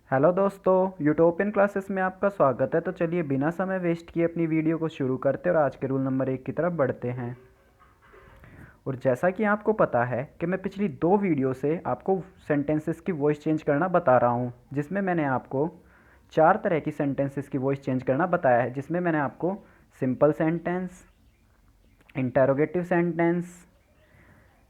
Hello दोस्तों, utopian classes में आपका स्वागत है। तो चलिए बिना समय वेस्ट किए अपनी वीडियो को शुरू करते हैं और आज के रूल नंबर 1 की तरफ बढ़ते हैं। और जैसा कि आपको पता है कि मैं पिछली 2 वीडियो से आपको सेंटेंसेस की वॉइस चेंज करना बता रहा हूँ, जिसमें मैंने आपको 4 तरह की सेंटेंसेस की वॉइस चेंज करना बताया है। जिसमें मैंने आपको simple sentence, interrogative sentence,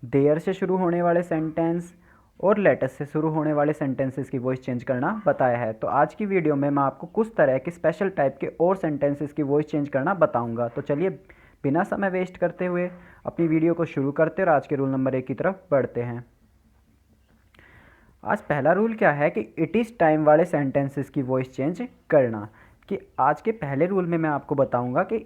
there से शुरू होने वाले सेंटेंस और लेटस से शुरू होने वाले सेंटेंसेस की वॉइस चेंज करना बताया है। तो आज की वीडियो में मैं आपको कुछ तरह के स्पेशल टाइप के और सेंटेंसेस की वॉइस चेंज करना बताऊंगा। तो चलिए बिना समय वेस्ट करते हुए अपनी वीडियो को शुरू करते और आज के रूल नंबर 1 की तरफ बढ़ते हैं। आज पहला रूल क्या है कि इट इज़ टाइम वाले सेंटेंसेस की वॉइस चेंज करना। कि आज के पहले रूल में मैं आपको बताऊंगा कि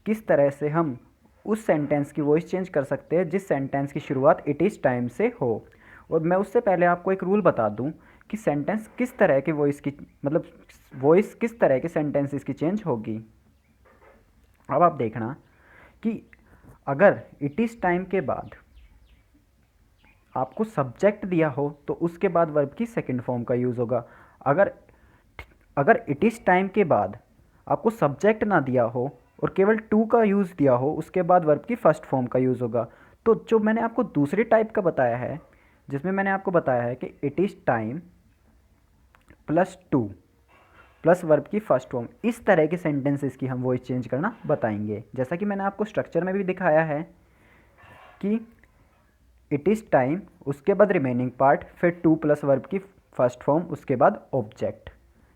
किस तरह से हम उस सेंटेंस की वॉइस चेंज कर सकते हैं जिस सेंटेंस की शुरुआत इट इज़ टाइम से हो। और मैं उससे पहले आपको एक रूल बता दूं कि सेंटेंस किस तरह के वॉइस की वॉइस किस तरह के सेंटेंसेस की चेंज होगी। अब आप देखना कि अगर इट इज़ टाइम के बाद आपको सब्जेक्ट दिया हो तो उसके बाद वर्ब की सेकंड फॉर्म का यूज़ होगा। अगर अगर इट इज़ टाइम के बाद आपको सब्जेक्ट ना दिया हो और केवल टू का यूज़ दिया हो, उसके बाद वर्ब की फर्स्ट फॉर्म का यूज़ होगा। तो जो मैंने आपको दूसरे टाइप का बताया है, जिसमें मैंने आपको बताया है कि it is time plus two plus verb की फर्स्ट फॉर्म, इस तरह के सेंटेंसेस की हम वॉइस चेंज करना बताएंगे। जैसा कि मैंने आपको स्ट्रक्चर में भी दिखाया है कि इट इज़ टाइम, उसके बाद रिमेनिंग पार्ट, फिर टू प्लस वर्ब की फर्स्ट फॉर्म, उसके बाद ऑब्जेक्ट।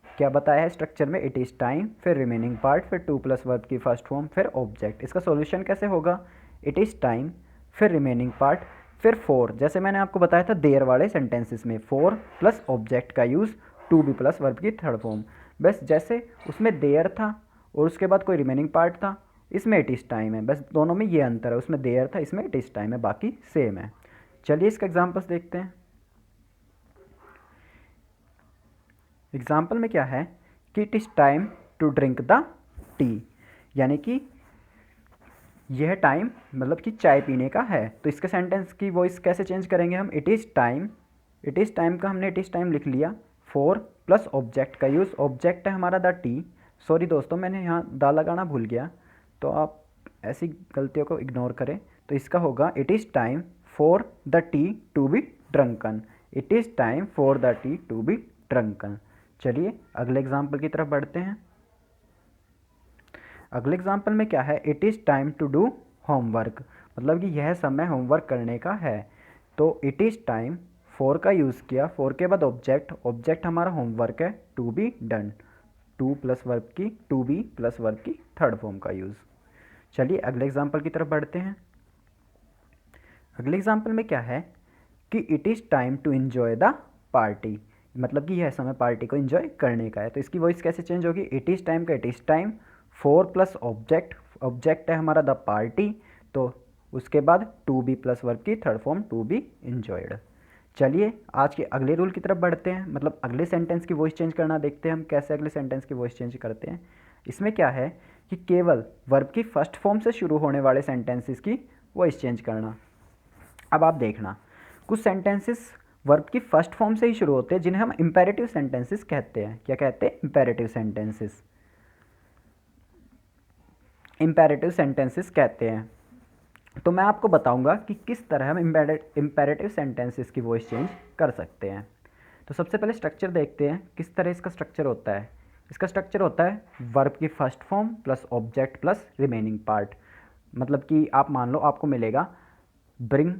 क्या बताया है स्ट्रक्चर में? इट इज़ टाइम, फिर रिमेनिंग पार्ट, फिर टू प्लस वर्ब की फर्स्ट फॉर्म, फिर ऑब्जेक्ट। इसका सॉल्यूशन कैसे होगा? इट इज़ टाइम, फिर रिमेनिंग पार्ट, फिर फोर, जैसे मैंने आपको बताया था देयर वाले सेंटेंसेस में, फोर प्लस ऑब्जेक्ट का use, to be plus verb की थर्ड फॉर्म। बस जैसे उसमें देयर था और उसके बाद कोई रिमेनिंग पार्ट था, इसमें इट इज़ टाइम है। बस दोनों में ये अंतर है, उसमें देयर था, इसमें इट इज़ टाइम है, बाकी सेम है। चलिए इसका एग्जाम्पल्स देखते हैं। एग्जाम्पल में क्या है कि it is time to drink the tea, यानी कि यह टाइम मतलब कि चाय पीने का है। तो इसके सेंटेंस की वॉइस कैसे चेंज करेंगे हम? It is time, it is time का हमने इट इज़ टाइम लिख लिया, फोर प्लस ऑब्जेक्ट का यूज़, ऑब्जेक्ट है हमारा द टी। सॉरी दोस्तों, मैंने यहाँ द लगाना भूल गया, तो आप ऐसी गलतियों को इग्नोर करें। तो इसका होगा it is time for the tea to be drunken, it is time for the tea to be drunken. चलिए अगले एग्जाम्पल की तरफ बढ़ते हैं। अगले एग्जाम्पल में क्या है? It is time to do homework, मतलब कि यह समय होमवर्क करने का है। तो इट इज़ टाइम, फोर का यूज़ किया, फोर के बाद ऑब्जेक्ट, ऑब्जेक्ट हमारा होमवर्क है, to be done, to plus verb की, टू बी प्लस वर्ब की थर्ड फॉर्म का यूज़। चलिए अगले एग्जाम्पल की तरफ बढ़ते हैं। अगले एग्जाम्पल में क्या है कि it is time to enjoy the party, मतलब कि यह समय पार्टी को इन्जॉय करने का है। तो इसकी वॉइस कैसे चेंज होगी? इट इज़ टाइम का it is time, for plus object, object है हमारा द पार्टी, तो उसके बाद टू बी प्लस वर्ब की third form, to be enjoyed. चलिए आज के अगले रूल की तरफ बढ़ते हैं, मतलब अगले सेंटेंस की वॉइस चेंज करना देखते हैं हम कैसे अगले सेंटेंस की वॉइस चेंज करते हैं। इसमें क्या है कि केवल वर्ब की फर्स्ट फॉर्म से शुरू होने वाले सेंटेंसेस की वॉइस चेंज करना। अब आप देखना, कुछ सेंटेंसेस वर्ब की फर्स्ट फॉर्म से ही शुरू होते हैं जिन्हें हम इंपेरेटिव सेंटेंसेस कहते हैं। क्या कहते हैं? इंपेरेटिव सेंटेंसेस, इंपेरेटिव सेंटेंसेस कहते हैं। तो मैं आपको बताऊंगा कि किस तरह हम इंपेरेटिव सेंटेंसेस की वॉइस चेंज कर सकते हैं। तो सबसे पहले स्ट्रक्चर देखते हैं किस तरह इसका स्ट्रक्चर होता है। इसका स्ट्रक्चर होता है वर्ब की first form plus object plus remaining part. मतलब कि आप मान लो आपको मिलेगा bring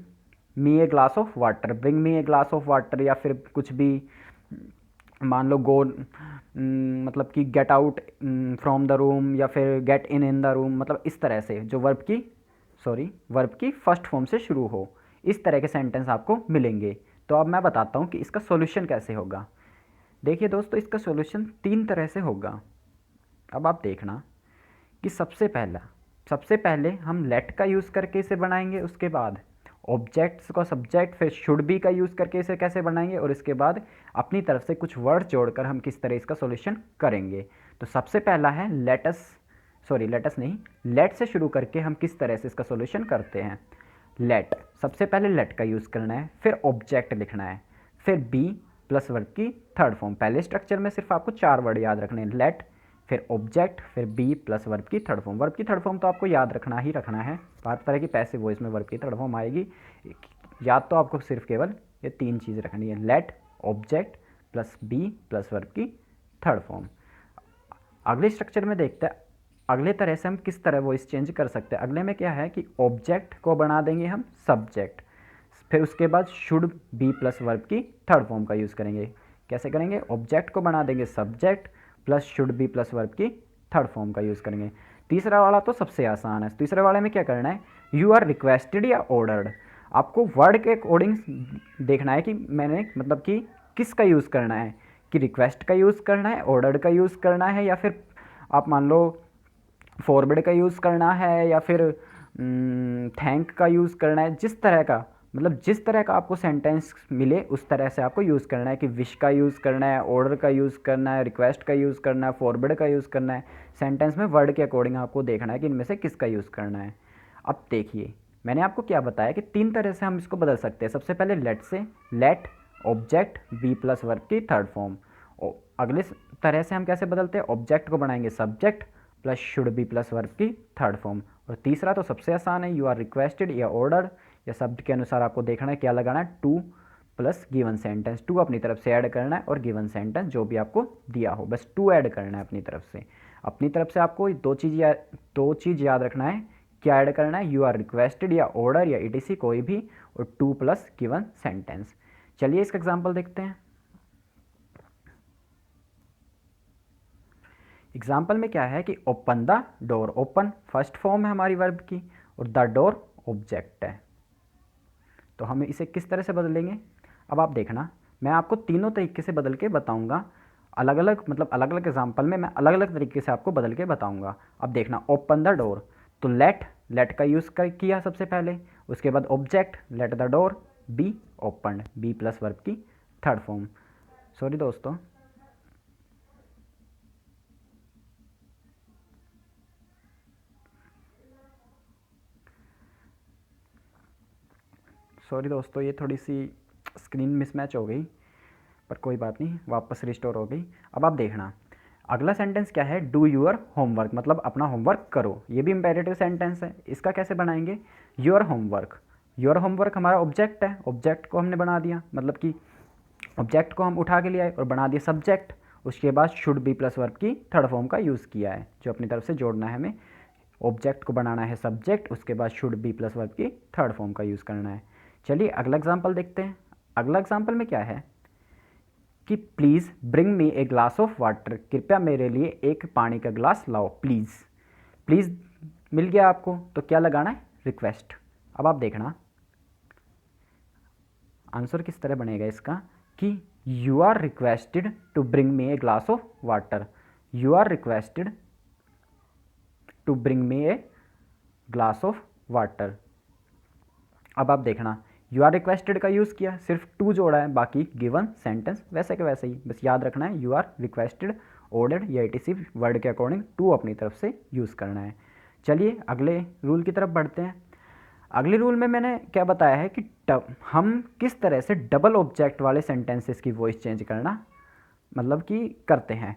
me a glass of water, bring me a glass of water, या फिर कुछ भी मान लो गो, मतलब कि get out from the room, या फिर गेट इन द रूम, मतलब इस तरह से जो वर्ब की फर्स्ट फॉर्म से शुरू हो, इस तरह के सेंटेंस आपको मिलेंगे। तो अब मैं बताता हूँ कि इसका सॉल्यूशन कैसे होगा। देखिए दोस्तों, इसका सॉल्यूशन 3 तरह से होगा। अब आप देखना कि सबसे पहले हम लेट का यूज़ करके इसे बनाएंगे, उसके बाद ऑब्जेक्ट्स का सब्जेक्ट, फिर शुड बी का यूज़ करके इसे कैसे बनाएंगे, और इसके बाद अपनी तरफ से कुछ वर्ड जोड़कर हम किस तरह इसका सॉल्यूशन करेंगे। तो सबसे पहला है लेट से शुरू करके हम किस तरह से इसका सॉल्यूशन करते हैं। लेट, सबसे पहले लेट का यूज़ करना है, फिर ऑब्जेक्ट लिखना है, फिर बी, प्लस वर्ब की थर्ड फॉर्म। पहले स्ट्रक्चर में सिर्फ आपको 4 वर्ड याद रखने हैं, लेट, फिर ऑब्जेक्ट, फिर बी प्लस वर्ब की थर्ड फॉर्म। वर्ब की थर्ड फॉर्म तो आपको याद रखना ही रखना है, बात पर है कि पैसिव वॉइस में वर्ब की थर्ड फॉर्म आएगी। याद तो आपको सिर्फ केवल ये 3 चीज़ रखनी है, let, object plus be plus verb की थर्ड फॉर्म। अगले स्ट्रक्चर में देखते हैं अगले तरह से हम किस तरह वॉइस चेंज कर सकते हैं। अगले में क्या है कि ऑब्जेक्ट को बना देंगे हम सब्जेक्ट, फिर उसके बाद शुड बी प्लस वर्ब की थर्ड फॉर्म का यूज़ करेंगे। कैसे करेंगे? ऑब्जेक्ट को बना देंगे subject plus should be plus verb की थर्ड फॉर्म का यूज़ करेंगे। तीसरा वाला तो सबसे आसान है। तीसरे वाले में क्या करना है, यू आर रिक्वेस्टेड या ऑर्डर्ड। आपको वर्ड के अकॉर्डिंग देखना है कि मैंने मतलब कि किसका यूज़ करना है, कि रिक्वेस्ट का यूज़ करना है, ऑर्डर्ड का यूज़ करना है, या फिर आप मान लो फॉरवर्ड का यूज़ करना है, या फिर थैंक का यूज़ करना है। जिस तरह का मतलब जिस तरह का आपको सेंटेंस मिले उस तरह से आपको यूज़ करना है, कि विश का यूज़ करना है, ऑर्डर का यूज़ करना है, रिक्वेस्ट का यूज़ करना है, फॉरवर्ड का यूज़ करना है। सेंटेंस में वर्ड के अकॉर्डिंग आपको देखना है कि इनमें से किसका यूज़ करना है। अब देखिए मैंने आपको क्या बताया कि 3 तरह से हम इसको बदल सकते हैं। सबसे पहले लेट से, let object be plus verb की थर्ड फॉर्म। अगले तरह से हम कैसे बदलते हैं, ऑब्जेक्ट को बनाएंगे subject plus should be plus verb की थर्ड फॉर्म। और तीसरा तो सबसे आसान है, यू आर रिक्वेस्टेड या ऑर्डर, या शब्द के अनुसार आपको देखना है क्या लगाना है, to plus given sentence. To अपनी तरफ से ऐड करना है और गिवन सेंटेंस जो भी आपको दिया हो बस टू ऐड करना है अपनी तरफ से। अपनी तरफ से आपको दो चीज़ याद रखना है। क्या ऐड करना है, यू आर रिक्वेस्टेड या ऑर्डर या ईटीसी कोई भी, और टू प्लस गिवन सेंटेंस। चलिए इसका एग्जाम्पल देखते हैं। एग्जाम्पल में क्या है कि open the door, open first form है हमारी वर्ब की और द डोर ऑब्जेक्ट है। तो हम इसे किस तरह से बदलेंगे, अब आप देखना मैं आपको तीनों तरीके से बदल के बताऊंगा। अलग अलग मतलब अलग अलग एग्जाम्पल में मैं अलग अलग तरीके से आपको बदल के बताऊंगा। अब देखना ओपन द डोर, तो लेट का यूज़ किया सबसे पहले, उसके बाद object let the door be open, be plus verb की थर्ड फॉर्म। सॉरी दोस्तों, ये थोड़ी सी स्क्रीन मिसमैच हो गई, पर कोई बात नहीं, वापस रिस्टोर हो गई। अब आप देखना अगला सेंटेंस क्या है, डू यूर होमवर्क, मतलब अपना होमवर्क करो। ये भी इम्पेरेटिव सेंटेंस है। इसका कैसे बनाएंगे, योर होमवर्क, योर होमवर्क हमारा ऑब्जेक्ट है, ऑब्जेक्ट को हमने बना दिया, मतलब कि ऑब्जेक्ट को हम उठा के ले आए और बना दिया सब्जेक्ट। उसके बाद शुड बी प्लस वर्ब की थर्ड फॉर्म का यूज़ किया है, जो अपनी तरफ से जोड़ना है हमें। ऑब्जेक्ट को बनाना है सब्जेक्ट, उसके बाद शुड बी प्लस वर्ब की थर्ड फॉर्म का यूज़ करना है। चलिए अगला एग्जाम्पल देखते हैं। अगला एग्जाम्पल में क्या है कि please bring me a glass of water, कृपया मेरे लिए एक पानी का ग्लास लाओ। प्लीज़, प्लीज़ मिल गया आपको, तो क्या लगाना है, रिक्वेस्ट। अब आप देखना आंसर किस तरह बनेगा इसका, कि you are requested to bring me a glass of water, you are requested to bring me a glass of water. अब आप देखना यू आर रिक्वेस्टेड का यूज़ किया, सिर्फ टू जोड़ा है, बाकी गिवन सेंटेंस वैसे के वैसे ही। बस याद रखना है यू आर रिक्वेस्टेड, ऑर्डर्ड या ईटीसी वर्ड के अकॉर्डिंग टू अपनी तरफ से यूज़ करना है। चलिए अगले रूल की तरफ बढ़ते हैं। अगले रूल में मैंने क्या बताया है कि हम किस तरह से डबल ऑब्जेक्ट वाले सेंटेंसेस की वॉइस चेंज करना मतलब कि करते हैं।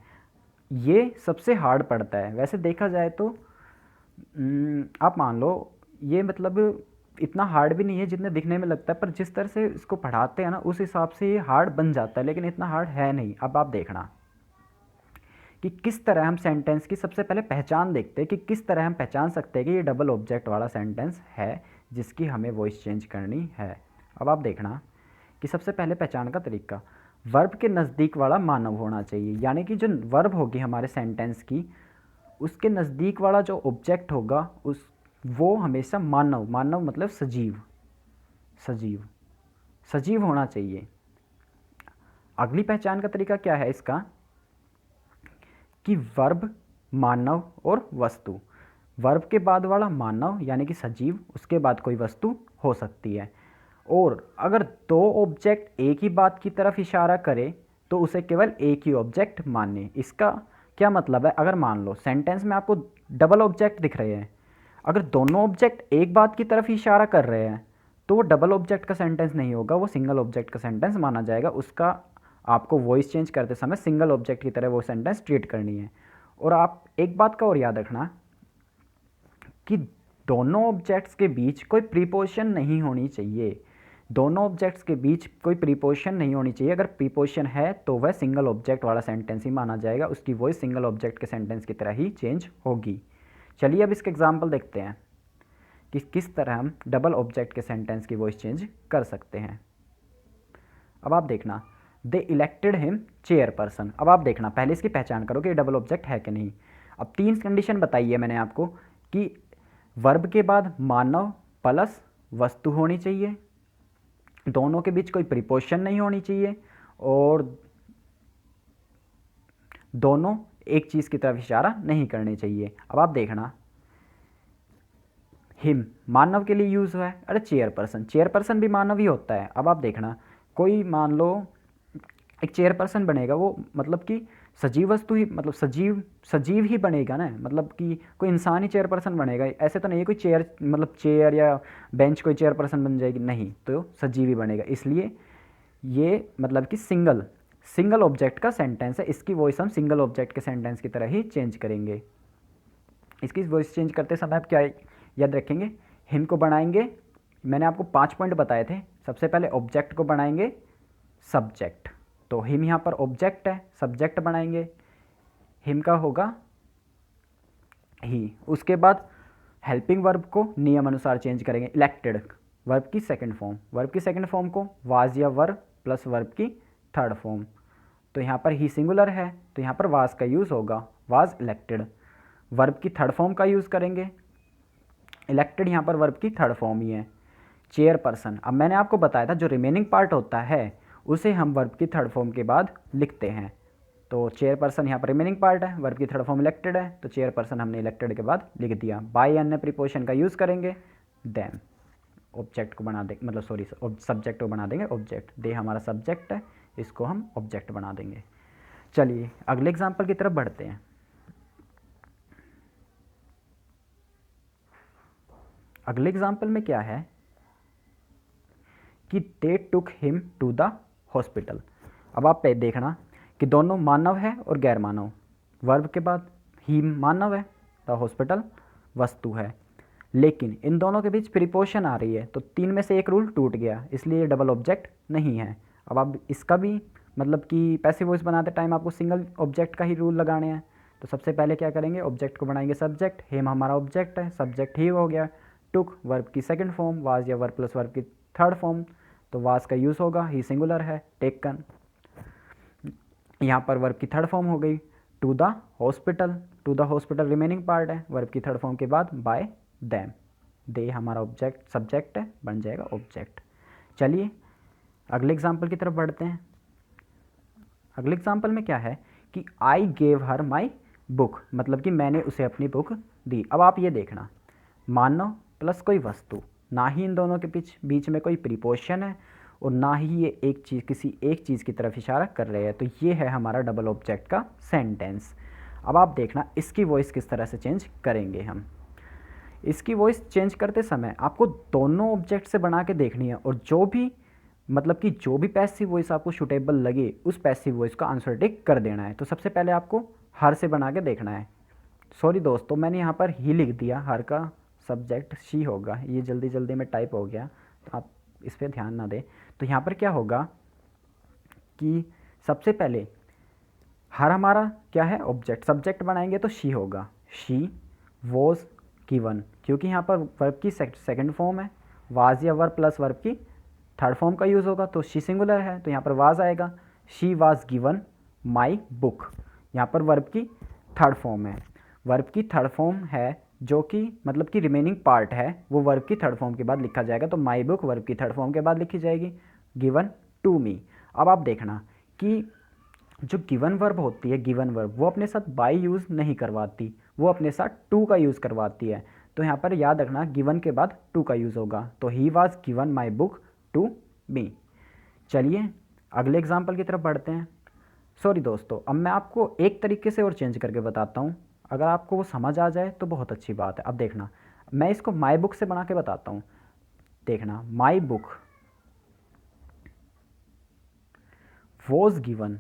ये सबसे हार्ड पड़ता है वैसे देखा जाए तो। आप मान लो ये मतलब इतना हार्ड भी नहीं है जितने दिखने में लगता है, पर जिस तरह से इसको पढ़ाते हैं ना उस हिसाब से ये हार्ड बन जाता है, लेकिन इतना हार्ड है नहीं। अब आप देखना कि किस तरह हम सेंटेंस की सबसे पहले पहचान देखते हैं, कि किस तरह हम पहचान सकते हैं कि ये डबल ऑब्जेक्ट वाला सेंटेंस है जिसकी हमें वॉइस चेंज करनी है। अब आप देखना कि सबसे पहले पहचान का तरीका, वर्ब के नज़दीक वाला मानव होना चाहिए, यानी कि जो वर्ब होगी हमारे सेंटेंस की उसके नज़दीक वाला जो ऑब्जेक्ट होगा उस वो हमेशा मानव, मानव मतलब सजीव, सजीव, सजीव होना चाहिए। अगली पहचान का तरीका क्या है इसका, कि वर्ब, मानव और वस्तु। वर्ब के बाद वाला मानव यानी कि सजीव, उसके बाद कोई वस्तु हो सकती है। और अगर दो ऑब्जेक्ट एक ही बात की तरफ इशारा करे तो उसे केवल एक ही ऑब्जेक्ट माने। इसका क्या मतलब है, अगर मान लो सेंटेंस में आपको डबल ऑब्जेक्ट दिख रहे हैं, अगर दोनों ऑब्जेक्ट एक बात की तरफ इशारा कर रहे हैं तो वो डबल ऑब्जेक्ट का सेंटेंस नहीं होगा, वो सिंगल ऑब्जेक्ट का सेंटेंस माना जाएगा। उसका आपको वॉइस चेंज करते समय सिंगल ऑब्जेक्ट की तरह वो सेंटेंस ट्रीट करनी है। और आप एक बात का और याद रखना कि दोनों ऑब्जेक्ट्स के बीच कोई प्रीपोजिशन नहीं होनी चाहिए। दोनों ऑब्जेक्ट्स के बीच कोई प्रीपोजिशन नहीं होनी चाहिए। अगर प्रीपोजिशन है तो वह सिंगल ऑब्जेक्ट वाला सेंटेंस ही माना जाएगा, उसकी वॉइस सिंगल ऑब्जेक्ट के सेंटेंस की तरह ही चेंज होगी। चलिए अब इसके एग्जाम्पल देखते हैं कि किस तरह हम डबल ऑब्जेक्ट के सेंटेंस की वॉइस चेंज कर सकते हैं। अब आप देखना, दे इलेक्टेड हिम चेयरपर्सन। अब आप देखना, पहले इसकी पहचान करो कि ये डबल ऑब्जेक्ट है कि नहीं। अब 3 कंडीशन बताई है मैंने आपको कि वर्ब के बाद मानव प्लस वस्तु होनी चाहिए, दोनों के बीच कोई प्रीपोजिशन नहीं होनी चाहिए, और दोनों एक चीज़ की तरफ इशारा नहीं करनी चाहिए। अब आप देखना, हिम मानव के लिए यूज़ हुआ है, अरे चेयरपर्सन, चेयरपर्सन भी मानव ही होता है। अब आप देखना, कोई मान लो एक चेयरपर्सन बनेगा, वो मतलब कि सजीव वस्तु ही, मतलब सजीव ही बनेगा ना, मतलब कि कोई इंसान ही चेयरपर्सन बनेगा, ऐसे तो नहीं है कोई चेयर, मतलब चेयर या बेंच कोई चेयरपर्सन बन जाएगी, नहीं, तो सजीव ही बनेगा। इसलिए ये मतलब कि सिंगल ऑब्जेक्ट का सेंटेंस है, इसकी वॉइस हम सिंगल ऑब्जेक्ट के सेंटेंस की तरह ही चेंज करेंगे। इसकी वॉइस चेंज करते समय आप क्या याद रखेंगे, हिम को बनाएंगे, मैंने आपको 5 पॉइंट बताए थे। सबसे पहले ऑब्जेक्ट को बनाएंगे सब्जेक्ट, तो हिम यहाँ पर ऑब्जेक्ट है, सब्जेक्ट बनाएंगे, हिम का होगा ही। उसके बाद हेल्पिंग वर्ब को नियम अनुसार चेंज करेंगे, इलेक्टेड वर्ब की सेकंड फॉर्म, वर्ब की सेकंड फॉर्म को वाज या वर प्लस वर्ब की थर्ड फॉर्म, तो यहाँ पर ही सिंगुलर है तो यहाँ पर वाज का यूज़ होगा, वाज इलेक्टेड। वर्ब की थर्ड फॉर्म का यूज़ करेंगे, इलेक्टेड यहाँ पर वर्ब की थर्ड फॉर्म ही है। चेयरपर्सन, अब मैंने आपको बताया था जो रिमेनिंग पार्ट होता है उसे हम वर्ब की थर्ड फॉर्म के बाद लिखते हैं, तो चेयरपर्सन यहाँ पर रिमेनिंग पार्ट है, वर्ब की थर्ड फॉर्म इलेक्टेड है, तो चेयरपर्सन हमने इलेक्टेड के बाद लिख दिया। बाय अन्य प्रीपोजिशन का यूज़ करेंगे, देम ऑब्जेक्ट को बना देंगे, मतलब सॉरी सब्जेक्ट को बना देंगे ऑब्जेक्ट, दे हमारा सब्जेक्ट है, इसको हम ऑब्जेक्ट बना देंगे। चलिए अगले एग्जाम्पल की तरफ बढ़ते हैं। अगले एग्जाम्पल में क्या है कि they took him to the hospital. अब आप पे देखना कि दोनों मानव है और गैर मानव, वर्ब के बाद ही मानव है, द हॉस्पिटल वस्तु है, लेकिन इन दोनों के बीच प्रीपोजिशन आ रही है, तो 3 में से एक रूल टूट गया, इसलिए ये डबल ऑब्जेक्ट नहीं है। अब आप इसका भी मतलब कि पैसिव वॉइस बनाते टाइम आपको सिंगल ऑब्जेक्ट का ही रूल लगाने हैं, तो सबसे पहले क्या करेंगे, ऑब्जेक्ट को बनाएंगे सब्जेक्ट, हिम हमारा ऑब्जेक्ट है, सब्जेक्ट ही हो गया, टुक वर्ब की सेकंड फॉर्म, वाज या वर्ब प्लस वर्ब की थर्ड फॉर्म, तो वाज का यूज़ होगा, ही सिंगुलर है, टेकन यहाँ पर वर्ब की थर्ड फॉर्म हो गई, to the hospital, to the hospital remaining part है, वर्ब की थर्ड फॉर्म के बाद बाय दैम, दे हमारा ऑब्जेक्ट सब्जेक्ट है, बन जाएगा ऑब्जेक्ट। चलिए अगले एग्जाम्पल की तरफ बढ़ते हैं। अगले एग्जाम्पल में क्या है कि I gave her my book, मतलब कि मैंने उसे अपनी बुक दी। अब आप ये देखना, मानव प्लस कोई वस्तु, ना ही इन दोनों के बीच में कोई प्रीपोजिशन है और ना ही ये एक चीज़ किसी एक चीज़ की तरफ इशारा कर रहे हैं, तो ये है हमारा डबल ऑब्जेक्ट का सेंटेंस। अब आप देखना इसकी वॉइस किस तरह से चेंज करेंगे हम। इसकी वॉइस चेंज करते समय आपको दोनों ऑब्जेक्ट से बना के देखनी है, और जो भी मतलब कि जो भी पैसिव वॉइस आपको सूटेबल लगे उस पैसिव वॉइस का आंसर टिक कर देना है। तो सबसे पहले आपको हर से बना के देखना है। सॉरी दोस्तों, मैंने यहाँ पर ही लिख दिया, हर का सब्जेक्ट शी होगा, ये जल्दी जल्दी में टाइप हो गया, तो आप इस पर ध्यान ना दें। तो यहाँ पर क्या होगा कि सबसे पहले हर हमारा क्या है ऑब्जेक्ट, सब्जेक्ट बनाएंगे तो शी होगा, शी वॉज गिवन, क्योंकि यहाँ पर वर्ब की सेकंड फॉर्म है, वाज या वर्ब प्लस वर्ब की थर्ड फॉर्म का यूज़ होगा, तो शी सिंगुलर है तो यहाँ पर वाज आएगा, she was given my book, यहाँ पर वर्ब की थर्ड फॉर्म है, वर्ब की थर्ड फॉर्म है जो कि मतलब कि रिमेनिंग पार्ट है वो वर्ब की थर्ड फॉर्म के बाद लिखा जाएगा, तो माई बुक वर्ब की थर्ड फॉर्म के बाद लिखी जाएगी, गिवन टू मी। अब आप देखना कि जो गिवन वर्ब होती है, गिवन वर्ब वो अपने साथ बाई यूज़ नहीं करवाती, वो अपने साथ टू का यूज़ करवाती है, तो यहाँ पर याद रखना गिवन के बाद टू का यूज़ होगा, तो he was given my book to me. चलिए अगले एग्जाम्पल की तरफ बढ़ते हैं। सॉरी दोस्तों, अब मैं आपको एक तरीके से और चेंज करके बताता हूँ, अगर आपको वो समझ आ जाए तो बहुत अच्छी बात है। अब देखना, मैं इसको माई बुक से बना के बताता हूँ। देखना, my book was given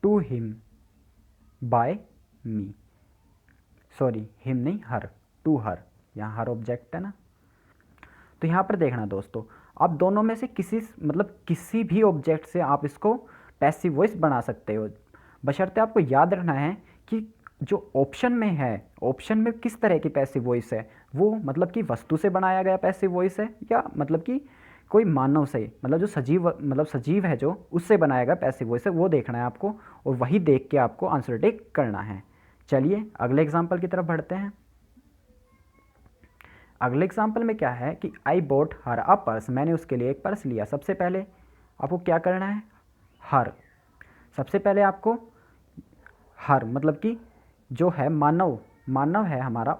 to him by me, sorry him नहीं हर, टू हर, यहाँ हर ऑब्जेक्ट है ना। तो यहाँ पर देखना दोस्तों, आप दोनों में से किसी मतलब किसी भी ऑब्जेक्ट से आप इसको पैसिव वॉइस बना सकते हो, बशर्ते आपको याद रखना है कि जो ऑप्शन में है, ऑप्शन में किस तरह की पैसिव वॉइस है, वो मतलब कि वस्तु से बनाया गया पैसिव वॉइस है या मतलब कि कोई मानव से, मतलब जो सजीव मतलब सजीव है जो, उससे बनाया गया पैसिव वॉइस है, वो देखना है आपको और वही देख के आपको आंसर टिक करना है। चलिए अगले एग्जाम्पल की तरफ बढ़ते हैं। अगले एग्जाम्पल में क्या है कि आई बोट हर अ पर्स, मैंने उसके लिए एक पर्स लिया। सबसे पहले आपको क्या करना है, हर, सबसे पहले आपको हर मतलब कि जो है मानव, मानव है हमारा,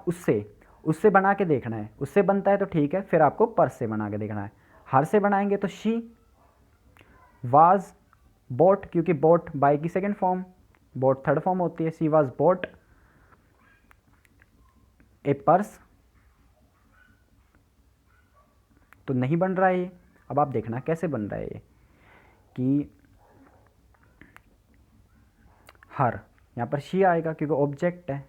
उससे बना के देखना है, उससे बनता है तो ठीक है, फिर आपको पर्स से बना के देखना है। हर से बनाएंगे तो शी, वाज, बोट, क्योंकि बोट बाय की second form, boat third form होती है, she was boat A purse, तो नहीं बन रहा है ये। अब आप देखना कैसे बन रहा है ये कि हर, यहाँ पर शी आएगा क्योंकि ऑब्जेक्ट है,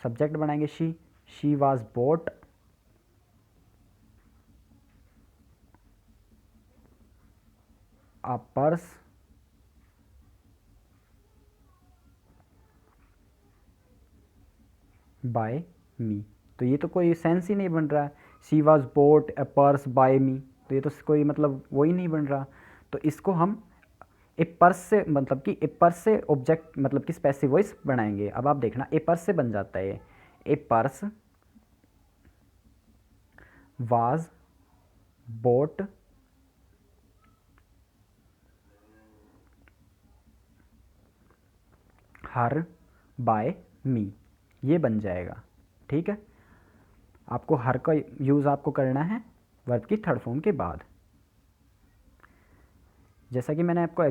सब्जेक्ट बनाएंगे she was bought a purse by me, तो ये तो कोई सेंस ही नहीं बन रहा है, she was bought a purse by me, तो ये तो कोई मतलब वो ही नहीं बन रहा। तो इसको हम ए पर्स से मतलब कि ए पर्स से ऑब्जेक्ट मतलब कि पैसिव वॉइस बनाएंगे। अब आप देखना ए पर्स से बन जाता है, a purse was bought her by me, ये बन जाएगा। ठीक है, आपको हर का यूज़ आपको करना है वर्ब की थर्ड फॉर्म के बाद, जैसा कि मैंने आपको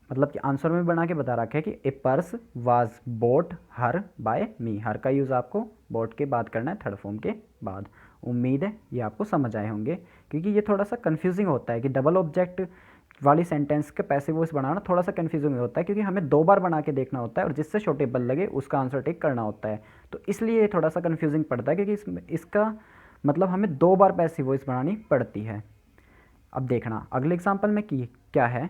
मतलब कि आंसर में बना के बता रखा है कि a purse was bought her by me, her का यूज़ आपको बोट के बाद करना है थर्ड फॉर्म के बाद। उम्मीद है ये आपको समझ आए होंगे, क्योंकि ये थोड़ा सा कन्फ्यूजिंग होता है कि डबल ऑब्जेक्ट वाली सेंटेंस के पैसिव वॉइस बनाना थोड़ा सा कन्फ्यूजिंग होता है, क्योंकि हमें दो बार बना के देखना होता है और जिससे शॉर्टेबल लगे उसका आंसर टिक करना होता है, तो इसलिए ये थोड़ा सा कन्फ्यूजिंग पड़ता है, क्योंकि इसका मतलब हमें दो बार पैसिव वॉइस बनानी पड़ती है। अब देखना अगले एग्जाम्पल में कि क्या है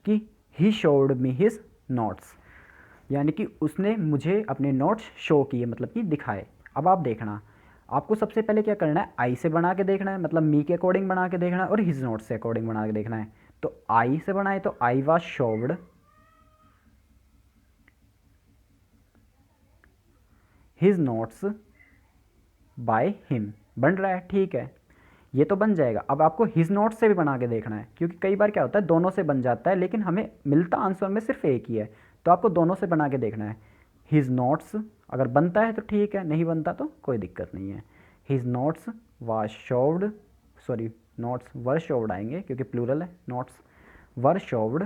कि he showed me his notes, यानी कि उसने मुझे अपने नोट्स शो किए मतलब कि दिखाए। अब आप देखना, आपको सबसे पहले क्या करना है, आई से बना के देखना है, मतलब मी के अकॉर्डिंग बना के देखना है, और हिज नोट्स से अकॉर्डिंग बना के देखना है। तो आई से बनाए तो I was showed his notes by him, बन रहा है, ठीक है, ये तो बन जाएगा। अब आपको हिज नोट्स से भी बना के देखना है, क्योंकि कई बार क्या होता है दोनों से बन जाता है लेकिन हमें मिलता आंसर में सिर्फ एक ही है, तो आपको दोनों से बना के देखना है। हिज नोट्स अगर बनता है तो ठीक है, नहीं बनता तो कोई दिक्कत नहीं है। His notes was showed, sorry notes were showed आएंगे क्योंकि प्लूरल है, notes were showed,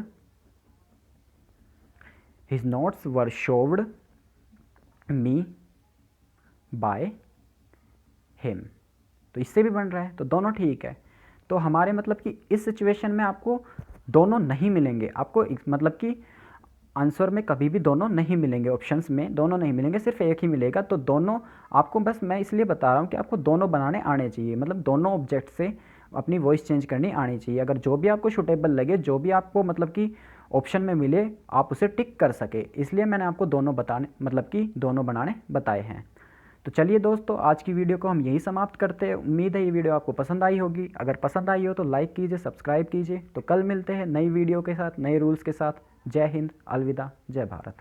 his notes were showed me by him, तो इससे भी बन रहा है, तो दोनों ठीक है। तो हमारे मतलब कि इस सिचुएशन में आपको दोनों नहीं मिलेंगे, आपको मतलब कि आंसर में कभी भी दोनों नहीं मिलेंगे, ऑप्शंस में दोनों नहीं मिलेंगे, सिर्फ एक ही मिलेगा। तो दोनों आपको, बस मैं इसलिए बता रहा हूँ कि आपको दोनों बनाने आने चाहिए, मतलब दोनों ऑब्जेक्ट से अपनी वॉइस चेंज करनी आनी चाहिए। अगर जो भी आपको सूटेबल लगे, जो भी आपको मतलब कि ऑप्शन में मिले, आप उसे टिक कर सके, इसलिए मैंने आपको दोनों बताने मतलब कि दोनों बनाने बताए हैं। तो चलिए दोस्तों, आज की वीडियो को हम यही समाप्त करते हैं। उम्मीद है ये वीडियो आपको पसंद आई होगी, अगर पसंद आई हो तो लाइक कीजिए, सब्सक्राइब कीजिए। तो कल मिलते हैं नई वीडियो के साथ, नए रूल्स के साथ। जय हिंद, अलविदा, जय भारत।